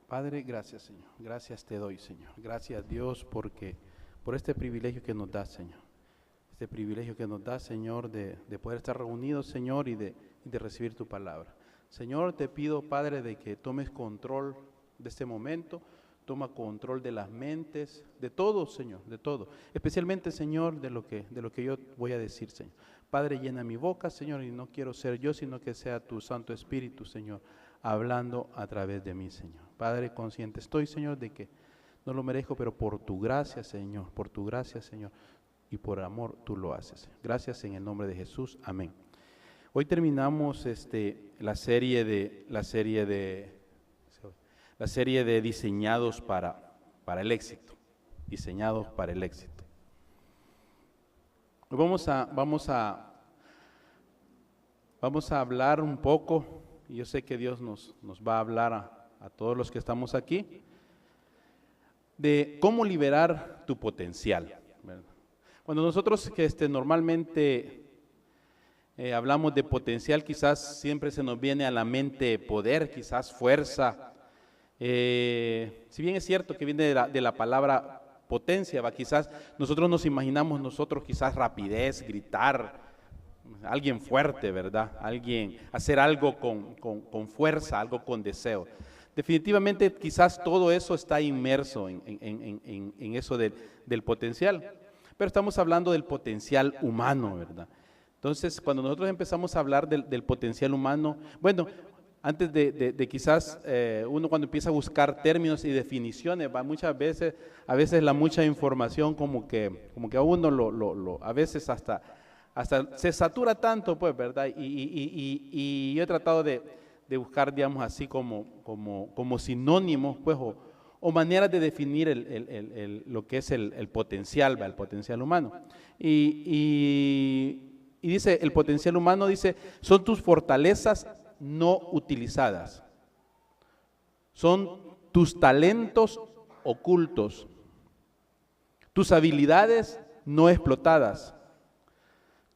Padre, gracias, Señor. Gracias te doy, Señor. Gracias, Dios, por este privilegio que nos das, Señor. Este privilegio que nos das, Señor, de poder estar reunidos, Señor, y de recibir tu palabra. Señor, te pido, Padre, de que tomes control de este momento. Toma control de las mentes, de todo, Señor, de todo. Especialmente, Señor, de lo que yo voy a decir, Señor. Padre, llena mi boca, Señor, y no quiero ser yo, sino que sea tu Santo Espíritu, Señor, hablando a través de mí, Señor. Padre, consciente estoy, Señor, de que no lo merezco, pero por tu gracia, Señor, por tu gracia, Señor, y por amor tú lo haces. Gracias en el nombre de Jesús. Amén. Hoy terminamos la serie de diseñados para el éxito. Diseñados para el éxito. Hoy vamos a hablar un poco, y yo sé que Dios nos va a hablar a todos los que estamos aquí, de cómo liberar tu potencial, ¿verdad? Cuando nosotros normalmente hablamos de potencial, quizás siempre se nos viene a la mente poder, quizás fuerza. Si bien es cierto que viene de la palabra potencia, quizás nosotros nos imaginamos quizás rapidez, gritar, alguien fuerte, ¿verdad? Hacer algo con fuerza, algo con deseo. Definitivamente quizás todo eso está inmerso en eso del potencial, pero estamos hablando del potencial humano, ¿verdad? Entonces, cuando nosotros empezamos a hablar del potencial humano, bueno, antes de quizás uno cuando empieza a buscar términos y definiciones, muchas veces, la mucha información como que a uno a veces hasta se satura tanto, pues, ¿verdad? Y yo he tratado de buscar, digamos, así como sinónimos, pues, o maneras de definir lo que es el potencial, el potencial humano. Y dice, el potencial humano, dice, son tus fortalezas no utilizadas, son tus talentos ocultos, tus habilidades no explotadas,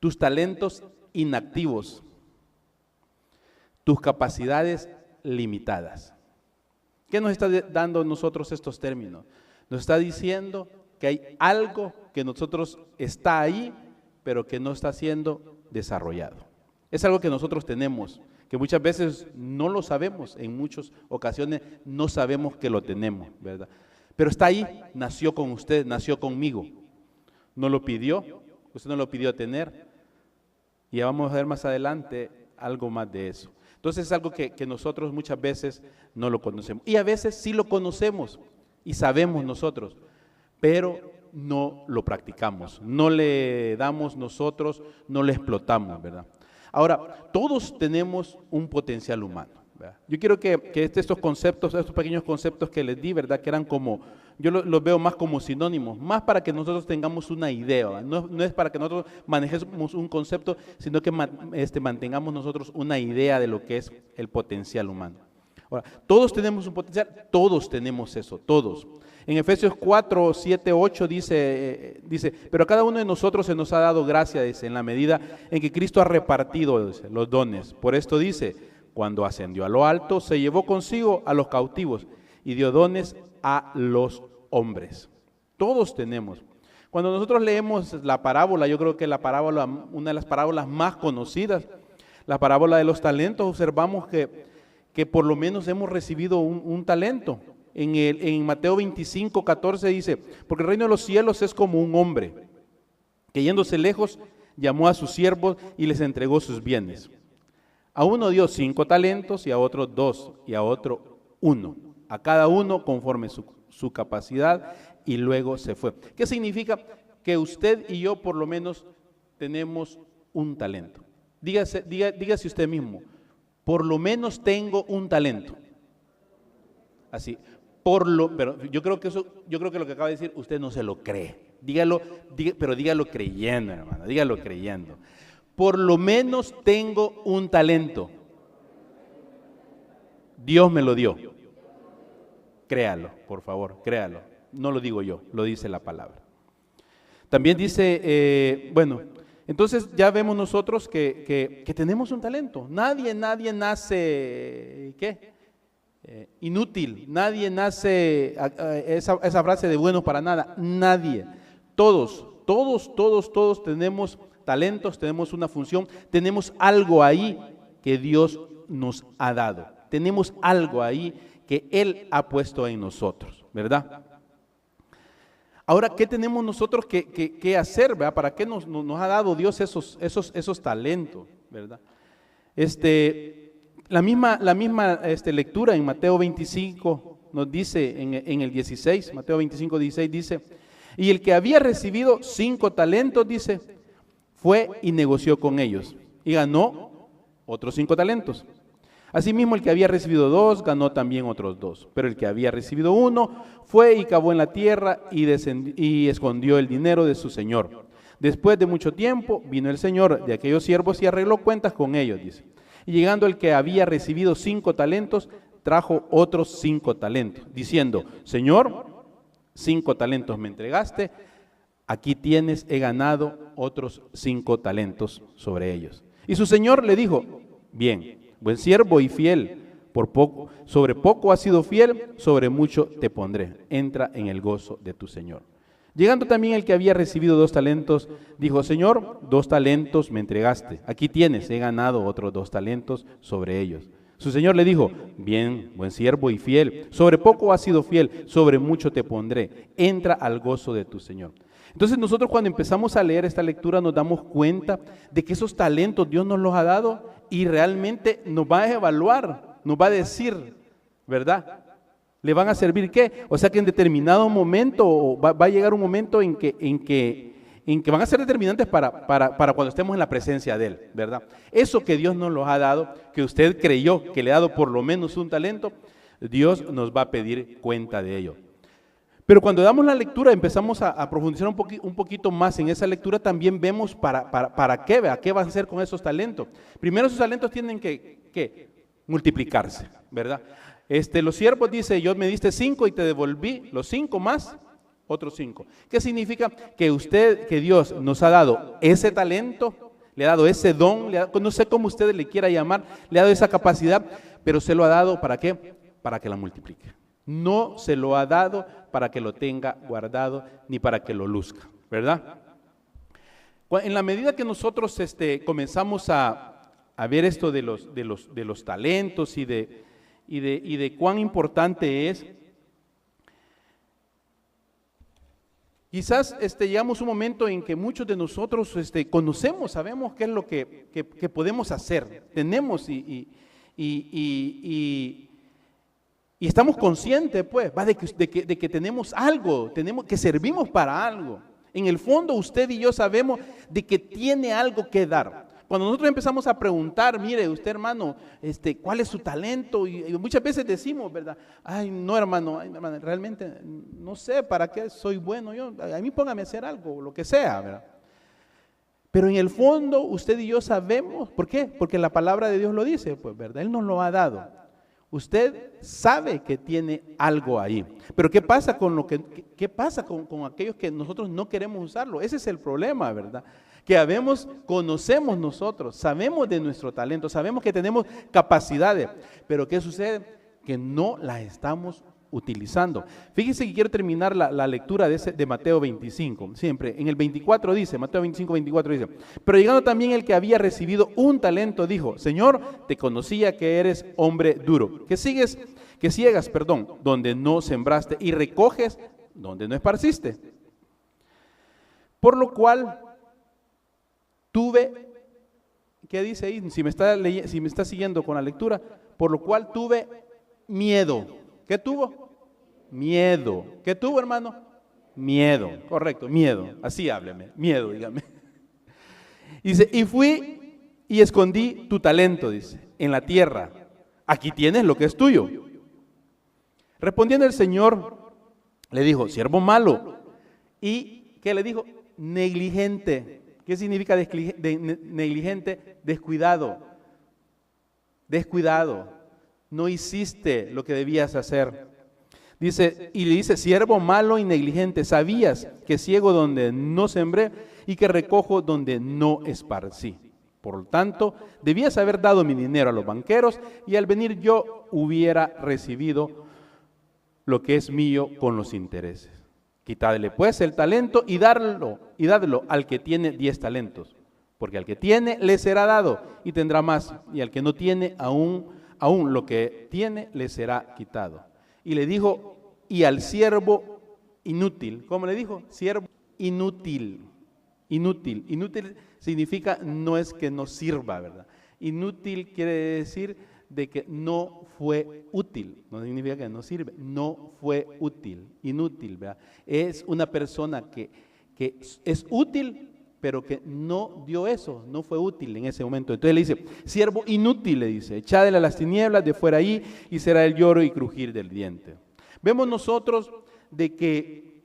tus talentos inactivos, tus capacidades limitadas. ¿Qué nos está dando a nosotros estos términos? Nos está diciendo que hay algo que nosotros está ahí, pero que no está siendo desarrollado. Es algo que nosotros tenemos, que muchas veces no lo sabemos, en muchas ocasiones no sabemos que lo tenemos, ¿verdad? Pero está ahí, nació con usted, nació conmigo. No lo pidió, usted no lo pidió tener. Y ya vamos a ver más adelante algo más de eso. Entonces es algo que nosotros muchas veces no lo conocemos. Y a veces sí lo conocemos y sabemos nosotros, pero no lo practicamos, no le damos nosotros, no le explotamos, ¿verdad? Ahora, todos tenemos un potencial humano, ¿verdad? Yo quiero que estos conceptos, estos pequeños conceptos que les di, ¿verdad? Que eran yo los veo más como sinónimos, más para que nosotros tengamos una idea, no es para que nosotros manejemos un concepto, sino que mantengamos nosotros una idea de lo que es el potencial humano. Ahora, todos tenemos un potencial, todos tenemos eso, todos. En Efesios 4, 7, 8 dice, pero a cada uno de nosotros se nos ha dado gracia, dice, en la medida en que Cristo ha repartido, dice, los dones. Por esto dice, cuando ascendió a lo alto, se llevó consigo a los cautivos y dio dones a los hombres. Todos tenemos. Cuando nosotros leemos la parábola, yo creo que una de las parábolas más conocidas, la parábola de los talentos, observamos que por lo menos hemos recibido un talento. En Mateo 25, 14 dice, porque el reino de los cielos es como un hombre que yéndose lejos llamó a sus siervos y les entregó sus bienes. A uno dio 5 talentos y a otro 2 y a otro 1, a cada uno conforme su capacidad, y luego se fue. ¿Qué significa? Que usted y yo por lo menos tenemos un talento. Dígase usted mismo, por lo menos tengo un talento. Así, pero yo creo que lo que acaba de decir usted no se lo cree. Pero dígalo creyendo, hermano, dígalo creyendo. Por lo menos tengo un talento. Dios me lo dio. Créalo, por favor, créalo. No lo digo yo, lo dice la palabra. También dice, entonces ya vemos nosotros que tenemos un talento. Nadie nace, inútil. Nadie nace, esa frase de bueno para nada, nadie. Todos tenemos talentos, tenemos una función, tenemos algo ahí que Dios nos ha dado. Tenemos algo ahí que Él ha puesto en nosotros, ¿verdad? Ahora, ¿qué tenemos nosotros que hacer, ¿verdad? ¿Para qué nos ha dado Dios esos talentos, ¿verdad? La misma lectura en Mateo 25 nos dice en el 16, Mateo 25, 16 dice, y el que había recibido 5 talentos, dice, fue y negoció con ellos y ganó otros 5 talentos. Asimismo, el que había recibido 2, ganó también otros 2. Pero el que había recibido 1, fue y cavó en la tierra y escondió el dinero de su señor. Después de mucho tiempo, vino el señor de aquellos siervos y arregló cuentas con ellos, dice. Y llegando el que había recibido 5 talentos, trajo otros 5 talentos, diciendo, Señor, 5 talentos me entregaste, aquí tienes, he ganado otros 5 talentos sobre ellos. Y su señor le dijo, bien, buen siervo y fiel, sobre poco has sido fiel, sobre mucho te pondré. Entra en el gozo de tu Señor. Llegando también el que había recibido 2 talentos, dijo, Señor, 2 talentos me entregaste. Aquí tienes, he ganado otros 2 talentos sobre ellos. Su Señor le dijo, bien, buen siervo y fiel, sobre poco has sido fiel, sobre mucho te pondré. Entra al gozo de tu Señor. Entonces nosotros cuando empezamos a leer esta lectura nos damos cuenta de que esos talentos Dios nos los ha dado y realmente nos va a evaluar, nos va a decir, ¿verdad? ¿Le van a servir qué? O sea que en determinado momento va a llegar un momento en que van a ser determinantes para cuando estemos en la presencia de Él, ¿verdad? Eso que Dios nos los ha dado, que usted creyó que le ha dado por lo menos un talento, Dios nos va a pedir cuenta de ello. Pero cuando damos la lectura, empezamos a profundizar un poquito más en esa lectura, también vemos para qué, ¿verdad? ¿Qué va a hacer con esos talentos? Primero, esos talentos tienen que multiplicarse, ¿verdad? Los siervos dice, yo me diste 5 y te devolví los 5 más otros 5. ¿Qué significa? Que Dios nos ha dado ese talento, le ha dado ese don, no sé cómo usted le quiera llamar, le ha dado esa capacidad, pero se lo ha dado ¿para qué? Para que la multiplique. No se lo ha dado para que lo tenga guardado ni para que lo luzca, ¿verdad? En la medida que nosotros comenzamos a ver esto de los talentos y de cuán importante es, quizás llegamos a un momento en que muchos de nosotros conocemos, sabemos qué es lo que podemos hacer, tenemos y estamos conscientes, pues, de que tenemos algo, que servimos para algo. En el fondo, usted y yo sabemos de que tiene algo que dar. Cuando nosotros empezamos a preguntar, mire, usted, hermano, ¿cuál es su talento? Y muchas veces decimos, ¿verdad? Ay, no, hermano, realmente no sé para qué soy bueno yo. A mí póngame a hacer algo, lo que sea, ¿verdad? Pero en el fondo, usted y yo sabemos, ¿por qué? Porque la palabra de Dios lo dice, pues, ¿verdad? Él nos lo ha dado. Usted sabe que tiene algo ahí, pero ¿qué pasa qué pasa con aquellos que nosotros no queremos usarlo? Ese es el problema, ¿verdad? Que conocemos nosotros, sabemos de nuestro talento, sabemos que tenemos capacidades, pero ¿qué sucede? Que no las estamos utilizando. Fíjese que quiero terminar la lectura de Mateo 25, siempre. En el 24 dice, Mateo 25, 24 dice, pero llegando también el que había recibido un talento, dijo, Señor, te conocía que eres hombre duro, que ciegas, donde no sembraste y recoges donde no esparciste. Por lo cual tuve, ¿qué dice ahí? Si me está siguiendo con la lectura, por lo cual tuve miedo. ¿Qué tuvo? Miedo. ¿Qué tuvo, hermano? Miedo, correcto, miedo. Así hábleme, miedo, dígame. Dice, y fui y escondí tu talento, dice, en la tierra. Aquí tienes lo que es tuyo. Respondiendo el Señor, le dijo, siervo malo. ¿Y qué le dijo? Negligente. ¿Qué significa negligente? Descuidado. Descuidado. No hiciste lo que debías hacer. Dice, y le dice, siervo malo y negligente, sabías que ciego donde no sembré y que recojo donde no esparcí. Por lo tanto, debías haber dado mi dinero a los banqueros y al venir yo hubiera recibido lo que es mío con los intereses. Quitadle pues el talento y dadlo al que tiene 10 talentos, porque al que tiene le será dado y tendrá más, y al que no tiene aún lo que tiene le será quitado. Y le dijo, y al siervo inútil, ¿cómo le dijo? Siervo inútil. Inútil significa no es que no sirva, ¿verdad? Inútil quiere decir de que no fue útil, no significa que no sirve, no fue útil, inútil, ¿verdad? Es una persona que es útil, pero que no dio eso, no fue útil en ese momento. Entonces le dice, siervo inútil, le dice, echadle a las tinieblas de fuera ahí y será el lloro y crujir del diente. Vemos nosotros de que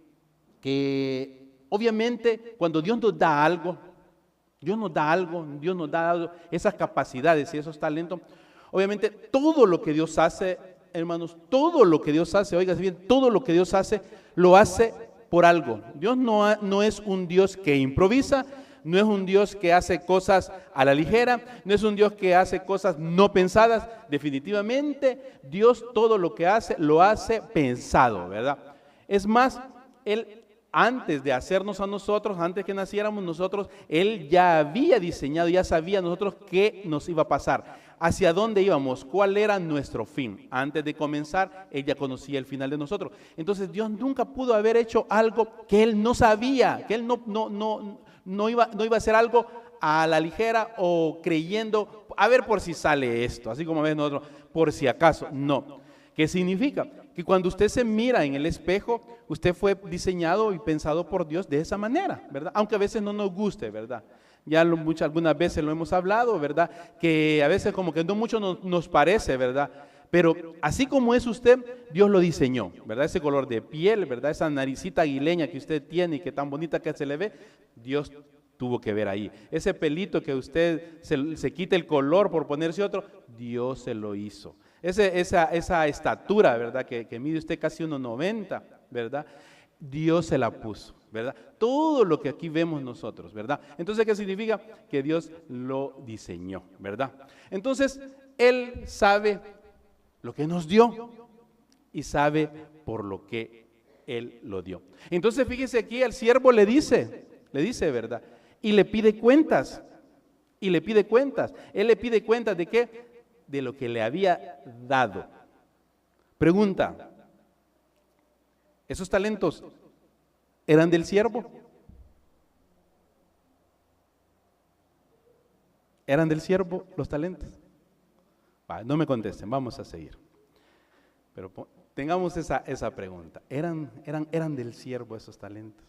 obviamente cuando Dios nos da algo, Dios nos da esas capacidades y esos talentos. Obviamente todo lo que Dios hace, hermanos, todo lo que Dios hace, oigan bien, todo lo que Dios hace, lo hace por algo. Dios no es un Dios que improvisa, no es un Dios que hace cosas a la ligera, no es un Dios que hace cosas no pensadas. Definitivamente Dios todo lo que hace, lo hace pensado, ¿verdad? Es más, Él antes de hacernos a nosotros, antes que naciéramos nosotros, Él ya había diseñado, ya sabía nosotros qué nos iba a pasar, hacia dónde íbamos, cuál era nuestro fin. Antes de comenzar, Él ya conocía el final de nosotros. Entonces Dios nunca pudo haber hecho algo que Él no sabía, que Él no iba a hacer algo a la ligera o creyendo, a ver por si sale esto, así como ves nosotros, por si acaso. No. ¿Qué significa? Que cuando usted se mira en el espejo, usted fue diseñado y pensado por Dios de esa manera, ¿verdad? Aunque a veces no nos guste, ¿verdad? Ya algunas veces lo hemos hablado, ¿verdad? Que a veces como que no mucho nos parece, ¿verdad? Pero así como es usted, Dios lo diseñó, ¿verdad? Ese color de piel, ¿verdad? Esa naricita aguileña que usted tiene y que tan bonita que se le ve, Dios tuvo que ver ahí. Ese pelito que usted se quita el color por ponerse otro, Dios se lo hizo. Esa estatura, ¿verdad? Que mide usted casi 1,90, ¿verdad? Dios se la puso, ¿verdad? Todo lo que aquí vemos nosotros, ¿verdad? Entonces, ¿qué significa? Que Dios lo diseñó, ¿verdad? Entonces, Él sabe lo que nos dio y sabe por lo que Él lo dio. Entonces, fíjese aquí, al siervo le dice, ¿verdad? Y le pide cuentas, Él le pide cuentas ¿de qué? De lo que le había dado. Pregunta, ¿esos talentos eran del siervo? ¿Eran del siervo los talentos? No me contesten, vamos a seguir. Pero tengamos esa pregunta. ¿Eran del siervo esos talentos?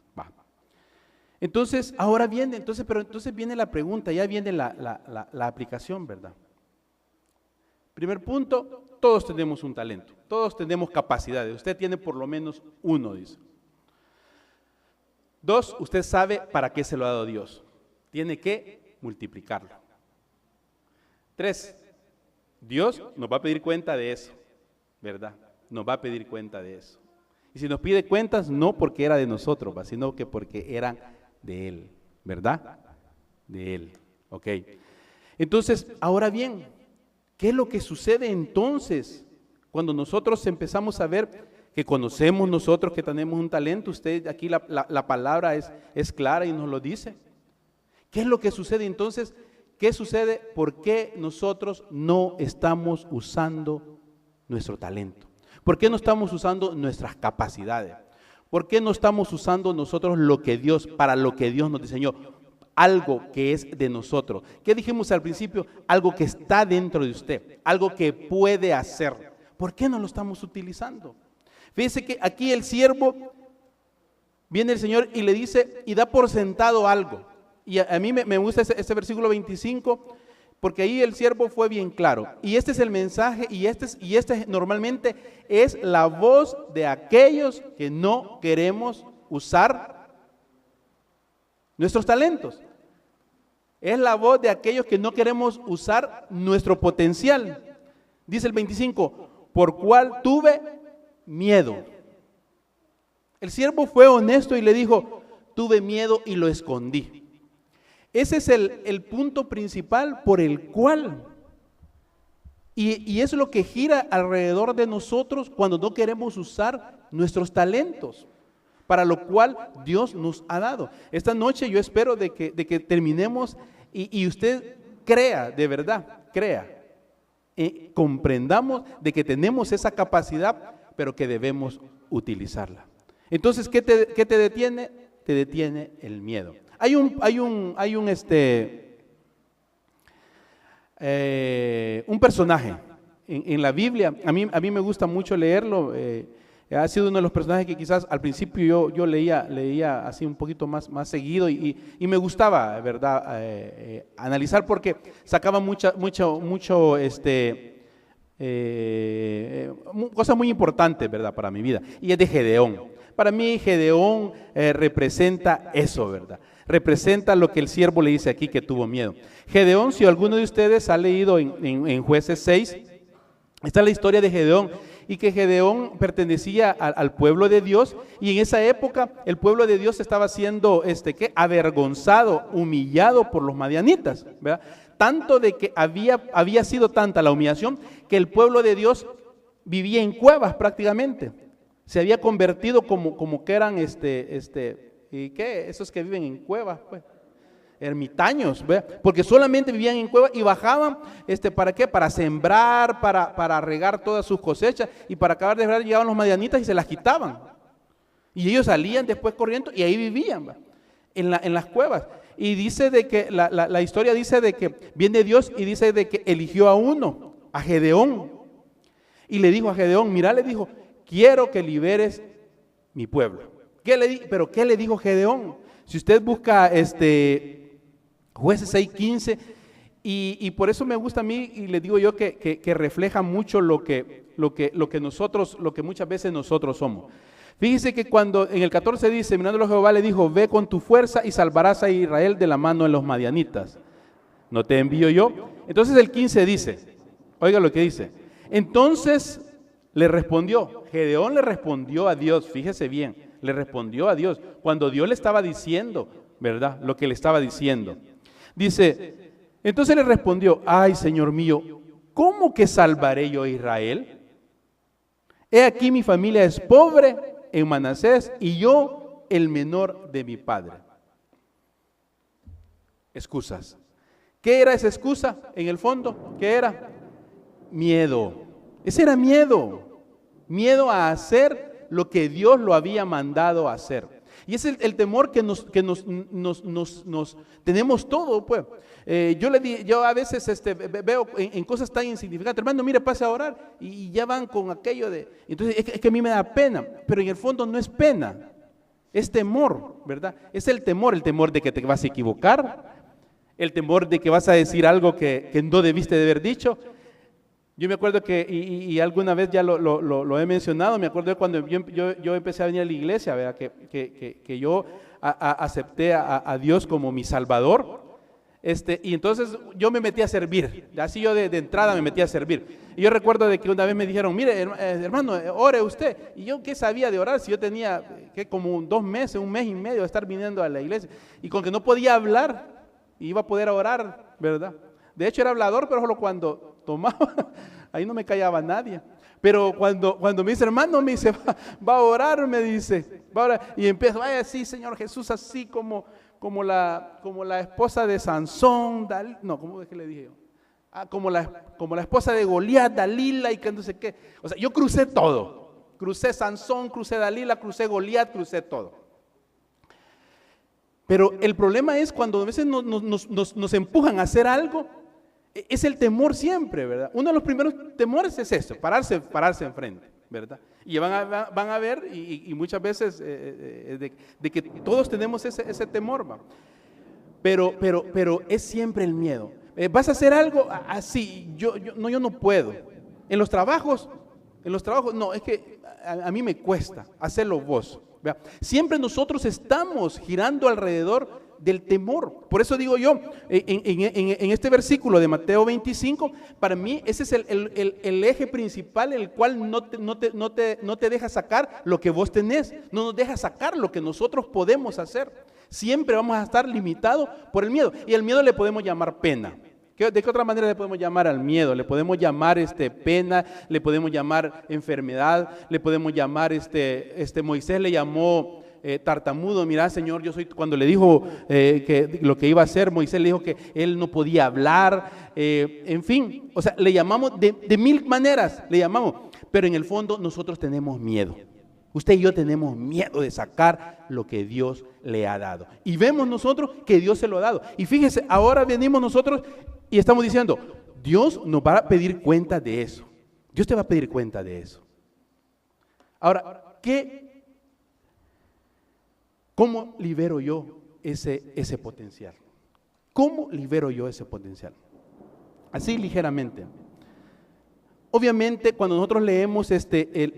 Entonces, ahora viene, entonces viene la pregunta, ya viene la aplicación, ¿verdad? Primer punto, todos tenemos un talento, todos tenemos capacidades. Usted tiene por lo menos uno, dice. 2, usted sabe para qué se lo ha dado Dios. Tiene que multiplicarlo. 3, Dios nos va a pedir cuenta de eso, ¿verdad? Nos va a pedir cuenta de eso. Y si nos pide cuentas, no porque era de nosotros, sino que porque eran de Él, ¿verdad? De Él, ok. Entonces, ahora bien, ¿qué es lo que sucede entonces cuando nosotros empezamos a ver que conocemos nosotros que tenemos un talento? Usted aquí la palabra es clara y nos lo dice. ¿Qué es lo que sucede entonces? ¿Qué sucede? ¿Por qué nosotros no estamos usando nuestro talento? ¿Por qué no estamos usando nuestras capacidades? ¿Por qué no estamos usando nosotros para lo que Dios nos diseñó? Algo que es de nosotros. ¿Qué dijimos al principio? Algo que está dentro de usted, algo que puede hacer. ¿Por qué no lo estamos utilizando? Fíjese que aquí el siervo, viene el Señor y le dice, y da por sentado algo. Y a mí me gusta ese versículo 25, porque ahí el siervo fue bien claro. Y este es el mensaje, y este normalmente es la voz de aquellos que no queremos usar nuestros talentos. Es la voz de aquellos que no queremos usar nuestro potencial. Dice el 25, por cual tuve miedo. El siervo fue honesto y le dijo, tuve miedo y lo escondí. Ese es el punto principal por el cual, y es lo que gira alrededor de nosotros cuando no queremos usar nuestros talentos, para lo cual Dios nos ha dado. Esta noche yo espero de que terminemos y usted crea, de verdad, crea, comprendamos de que tenemos esa capacidad, pero que debemos utilizarla. Entonces, ¿qué te detiene? Te detiene el miedo. Hay un personaje en la Biblia, a mí me gusta mucho leerlo, ha sido uno de los personajes que quizás al principio yo leía así un poquito más seguido y me gustaba, ¿verdad? Analizar porque sacaba cosas muy importantes, ¿verdad? Para mi vida, y es de Gedeón. Para mí Gedeón representa eso, ¿verdad? Representa lo que el siervo le dice aquí, que tuvo miedo. Gedeón, si alguno de ustedes ha leído en Jueces 6, está la historia de Gedeón, y que Gedeón pertenecía al pueblo de Dios, y en esa época el pueblo de Dios estaba siendo avergonzado, humillado por los madianitas, ¿verdad? Tanto de que había sido tanta la humillación que el pueblo de Dios vivía en cuevas prácticamente. Se había convertido como que eran ¿y qué? Esos que viven en cuevas, pues, ermitaños, ¿verdad? Porque solamente vivían en cuevas y bajaban, ¿para qué? Para sembrar, para regar todas sus cosechas, y para acabar de regar llegaban los madianitas y se las quitaban. Y ellos salían después corriendo y ahí vivían, ¿verdad? En las cuevas. Y dice de que, la historia dice de que viene Dios y dice de que eligió a uno, a Gedeón. Y le dijo a Gedeón, mira, le dijo, quiero que liberes mi pueblo. ¿Pero qué le dijo Gedeón? Si usted busca Jueces 6:15, y por eso me gusta a mí, y le digo yo que refleja mucho lo que muchas veces nosotros somos. Fíjese que cuando en el 14 dice, mirándolo Jehová le dijo, ve con tu fuerza y salvarás a Israel de la mano de los madianitas. ¿No te envío yo? Entonces el 15 dice, oiga lo que dice, entonces Gedeón le respondió a Dios, fíjese bien, le respondió a Dios, cuando Dios le estaba diciendo, ¿verdad? Lo que le estaba diciendo. Dice, entonces le respondió, ay, Señor mío, ¿cómo que salvaré yo a Israel? He aquí mi familia es pobre en Manasés y yo el menor de mi padre. Excusas. ¿Qué era esa excusa en el fondo? ¿Qué era? Miedo. Ese era miedo. Miedo a hacer lo que Dios lo había mandado a hacer. Y es el temor que nos tenemos todo, pues. Yo a veces veo en cosas tan insignificantes, hermano, mire, pase a orar, y ya van con aquello de, entonces es que a mí me da pena, pero en el fondo no es pena, es temor, ¿verdad? Es el temor de que te vas a equivocar, el temor de que vas a decir algo que no debiste de haber dicho. Yo me acuerdo que, y alguna vez ya lo he mencionado, me acuerdo de cuando yo empecé a venir a la iglesia, ¿verdad? Que yo acepté a Dios como mi Salvador, y entonces yo me metí a servir, así yo de entrada me metí a servir. Y yo recuerdo de que una vez me dijeron, mire hermano, ore usted. Y yo, ¿qué sabía de orar? Si yo tenía como 2 meses, 1 mes y medio de estar viniendo a la iglesia, y con que no podía hablar, iba a poder orar, ¿verdad? De hecho era hablador, pero solo cuando tomaba, ahí no me callaba nadie. Pero cuando me dice, hermano, me dice, va a orar, me dice, va a orar. Y empiezo, vaya así, Señor Jesús, así como la esposa de Sansón, ¿cómo es que le dije yo? Como la esposa de Goliat, Dalila, y que no sé qué. O sea, yo crucé todo. Crucé Sansón, crucé Dalila, crucé Goliat, crucé todo. Pero el problema es cuando a veces nos empujan a hacer algo, es el temor siempre, ¿verdad? Uno de los primeros temores es eso, pararse enfrente, ¿verdad? Y van a ver, y muchas veces de que todos tenemos ese temor, ¿va? Pero es siempre el miedo. ¿Vas a hacer algo así? Yo no puedo. En los trabajos, no, es que a mí me cuesta hacerlo vos. ¿Vea? Siempre nosotros estamos girando alrededor del temor. Por eso digo yo, en este versículo de Mateo 25, para mí ese es el eje principal, el cual no te deja sacar lo que vos tenés, no nos deja sacar lo que nosotros podemos hacer. Siempre vamos a estar limitados por el miedo. Y el miedo le podemos llamar pena. ¿De qué otra manera le podemos llamar al miedo? Le podemos llamar pena, le podemos llamar enfermedad, le podemos llamar, Moisés le llamó tartamudo. Mira, Señor, yo soy, cuando le dijo que lo que iba a hacer, Moisés le dijo que él no podía hablar, en fin, o sea, le llamamos de mil maneras, le llamamos, pero en el fondo nosotros tenemos miedo. Usted y yo tenemos miedo de sacar lo que Dios le ha dado. Y vemos nosotros que Dios se lo ha dado. Y fíjese, ahora venimos nosotros y estamos diciendo, Dios nos va a pedir cuenta de eso. Dios te va a pedir cuenta de eso. Ahora, ¿cómo libero yo ese potencial? ¿Cómo libero yo ese potencial? Así ligeramente. Obviamente, cuando nosotros leemos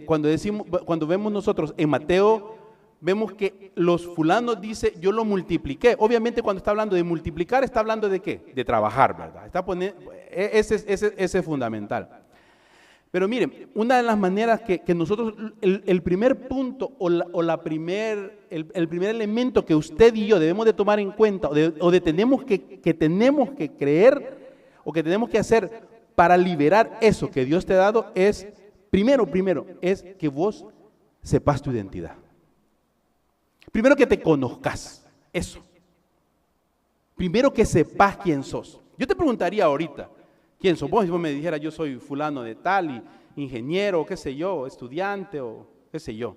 cuando vemos nosotros en Mateo, vemos que los fulanos dice, yo lo multipliqué. Obviamente, cuando está hablando de multiplicar, está hablando de ¿qué? De trabajar, ¿verdad? Ese es fundamental. Pero miren, una de las maneras que nosotros, el primer punto el primer elemento que usted y yo debemos de tomar en cuenta tenemos que creer o que tenemos que hacer para liberar eso que Dios te ha dado es, primero, es que vos sepas tu identidad. Primero que te conozcas, eso. Primero que sepas quién sos. Yo te preguntaría ahorita, ¿quién sos vos? Si vos me dijeras, yo soy fulano de tal, ingeniero, qué sé yo, estudiante o qué sé yo.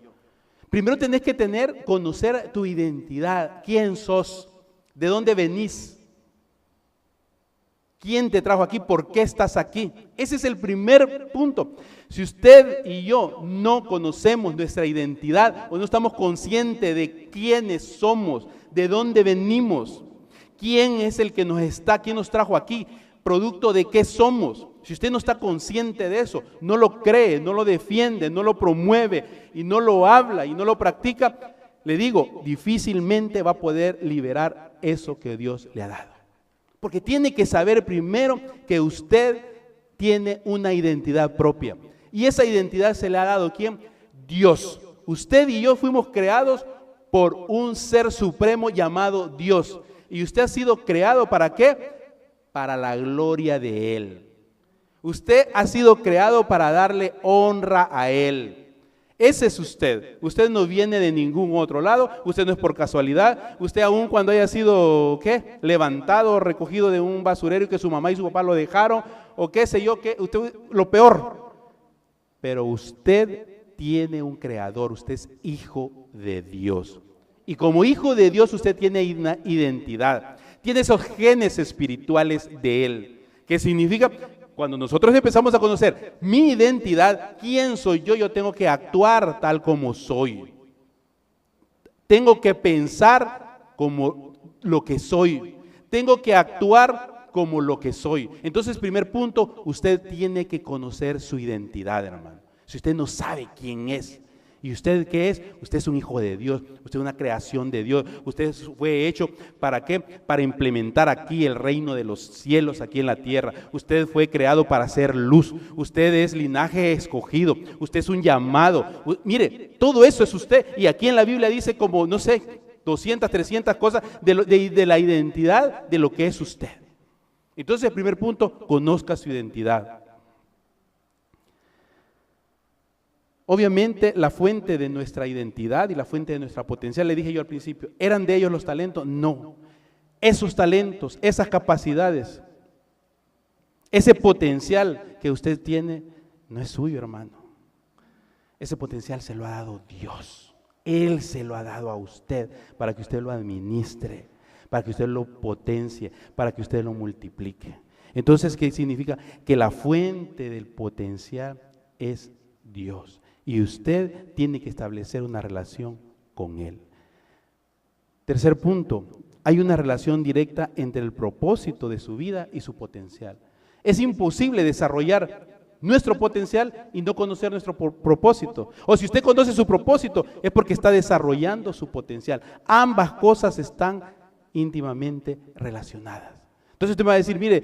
Primero tenés que conocer tu identidad, quién sos, de dónde venís. ¿Quién te trajo aquí? ¿Por qué estás aquí? Ese es el primer punto. Si usted y yo no conocemos nuestra identidad o no estamos conscientes de quiénes somos, de dónde venimos, quién es el que quién nos trajo aquí, producto de qué somos. Si usted no está consciente de eso, no lo cree, no lo defiende, no lo promueve y no lo habla y no lo practica, le digo, difícilmente va a poder liberar eso que Dios le ha dado. Porque tiene que saber primero que usted tiene una identidad propia. Y esa identidad se le ha dado ¿quién? Dios. Usted y yo fuimos creados por un ser supremo llamado Dios. Y usted ha sido creado ¿para qué? Para la gloria de Él. Usted ha sido creado para darle honra a Él. Ese es usted. Usted no viene de ningún otro lado. Usted no es por casualidad. Usted aún cuando haya sido, levantado o recogido de un basurero y que su mamá y su papá lo dejaron, o qué sé yo, usted, lo peor. Pero usted tiene un creador. Usted es hijo de Dios. Y como hijo de Dios usted tiene una identidad. Tiene esos genes espirituales de Él. ¿Qué significa? Cuando nosotros empezamos a conocer mi identidad, quién soy yo tengo que actuar tal como soy. Tengo que pensar como lo que soy. Tengo que actuar como lo que soy. Entonces, primer punto, usted tiene que conocer su identidad, hermano. Si usted no sabe quién es, ¿y usted qué es? Usted es un hijo de Dios, usted es una creación de Dios, usted fue hecho ¿para qué? Para implementar aquí el reino de los cielos aquí en la tierra. Usted fue creado para ser luz, usted es linaje escogido, usted es un llamado. Mire, todo eso es usted y aquí en la Biblia dice como, no sé, 200, 300 cosas de la identidad de lo que es usted. Entonces el primer punto, conozca su identidad. Obviamente la fuente de nuestra identidad y la fuente de nuestra potencial, le dije yo al principio, ¿eran de ellos los talentos? No. Esos talentos, esas capacidades, ese potencial que usted tiene, no es suyo, hermano. Ese potencial se lo ha dado Dios. Él se lo ha dado a usted para que usted lo administre, para que usted lo potencie, para que usted lo multiplique. Entonces, ¿qué significa? Que la fuente del potencial es Dios. Y usted tiene que establecer una relación con Él. Tercer punto, hay una relación directa entre el propósito de su vida y su potencial. Es imposible desarrollar nuestro potencial y no conocer nuestro propósito. O si usted conoce su propósito, es porque está desarrollando su potencial. Ambas cosas están íntimamente relacionadas. Entonces usted me va a decir, mire,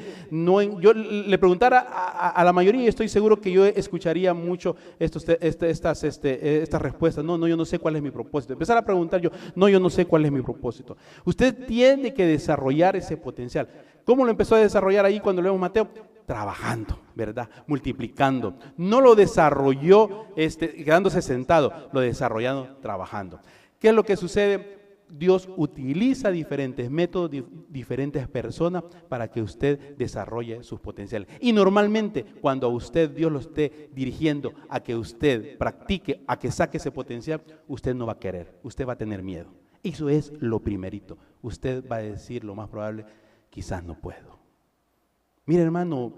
yo le preguntara a la mayoría y estoy seguro que yo escucharía mucho estas respuestas. No, yo no sé cuál es mi propósito. Empezar a preguntar yo no sé cuál es mi propósito. Usted tiene que desarrollar ese potencial. ¿Cómo lo empezó a desarrollar ahí cuando leemos Mateo? Trabajando, ¿verdad? Multiplicando. No lo desarrolló quedándose sentado, lo desarrollando trabajando. ¿Qué es lo que sucede? Dios utiliza diferentes métodos, diferentes personas para que usted desarrolle sus potenciales. Y normalmente cuando a usted Dios lo esté dirigiendo a que usted practique, a que saque ese potencial, usted no va a querer, usted va a tener miedo. Eso es lo primerito. Usted va a decir lo más probable, quizás no puedo. Mire, hermano,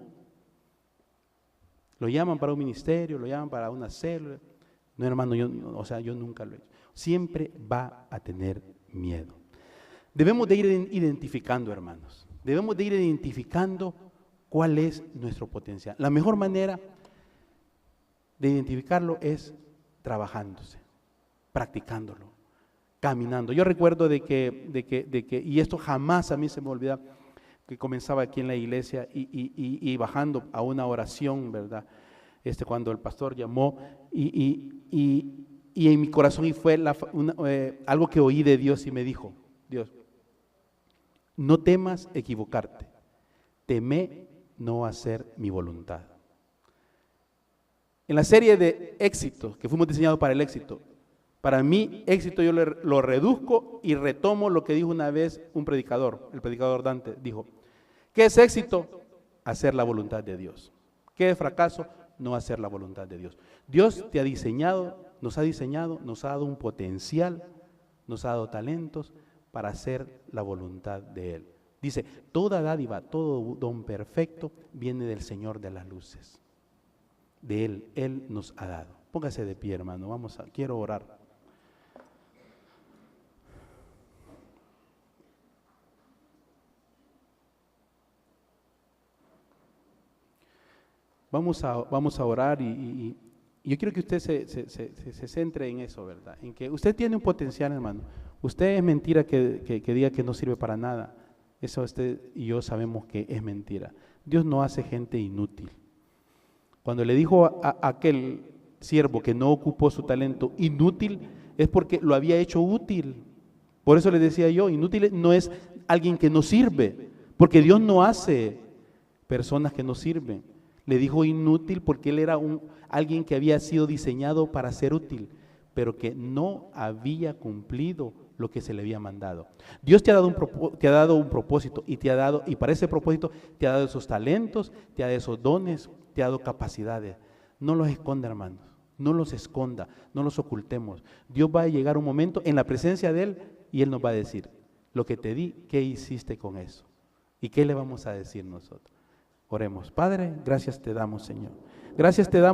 lo llaman para un ministerio, lo llaman para una célula. No, hermano, yo nunca lo he hecho. Siempre va a tener miedo. Debemos de ir identificando, hermanos. Debemos de ir identificando cuál es nuestro potencial. La mejor manera de identificarlo es trabajándose, practicándolo, caminando. Yo recuerdo de que y esto jamás a mí se me olvida, que comenzaba aquí en la iglesia y bajando a una oración, ¿verdad? Cuando el pastor llamó y en mi corazón y fue algo que oí de Dios y me dijo, Dios, no temas equivocarte, teme no hacer mi voluntad. En la serie de éxitos, que fuimos diseñados para el éxito, para mí éxito yo lo reduzco y retomo lo que dijo una vez un predicador, el predicador Dante, dijo, ¿qué es éxito? Hacer la voluntad de Dios. ¿Qué es fracaso? No hacer la voluntad de Dios. Dios te ha diseñado, nos ha dado un potencial, nos ha dado talentos para hacer la voluntad de Él. Dice, toda dádiva, todo don perfecto viene del Señor de las luces. De Él nos ha dado. Póngase de pie, hermano, quiero orar. Vamos a orar y yo quiero que usted se centre en eso, ¿verdad? En que usted tiene un potencial, hermano. Usted es mentira que diga que no sirve para nada. Eso usted y yo sabemos que es mentira. Dios no hace gente inútil. Cuando le dijo a aquel siervo que no ocupó su talento inútil, es porque lo había hecho útil. Por eso le decía yo, inútil no es alguien que no sirve, porque Dios no hace personas que no sirven. Le dijo inútil porque él era alguien que había sido diseñado para ser útil, pero que no había cumplido lo que se le había mandado. Dios te ha dado un propósito y para ese propósito te ha dado esos talentos, te ha dado esos dones, te ha dado capacidades. No los esconda, hermanos, no los esconda, no los ocultemos. Dios va a llegar un momento en la presencia de Él y Él nos va a decir, lo que te di, ¿qué hiciste con eso? ¿Y qué le vamos a decir nosotros? Oremos. Padre, gracias te damos, Señor. Gracias te damos.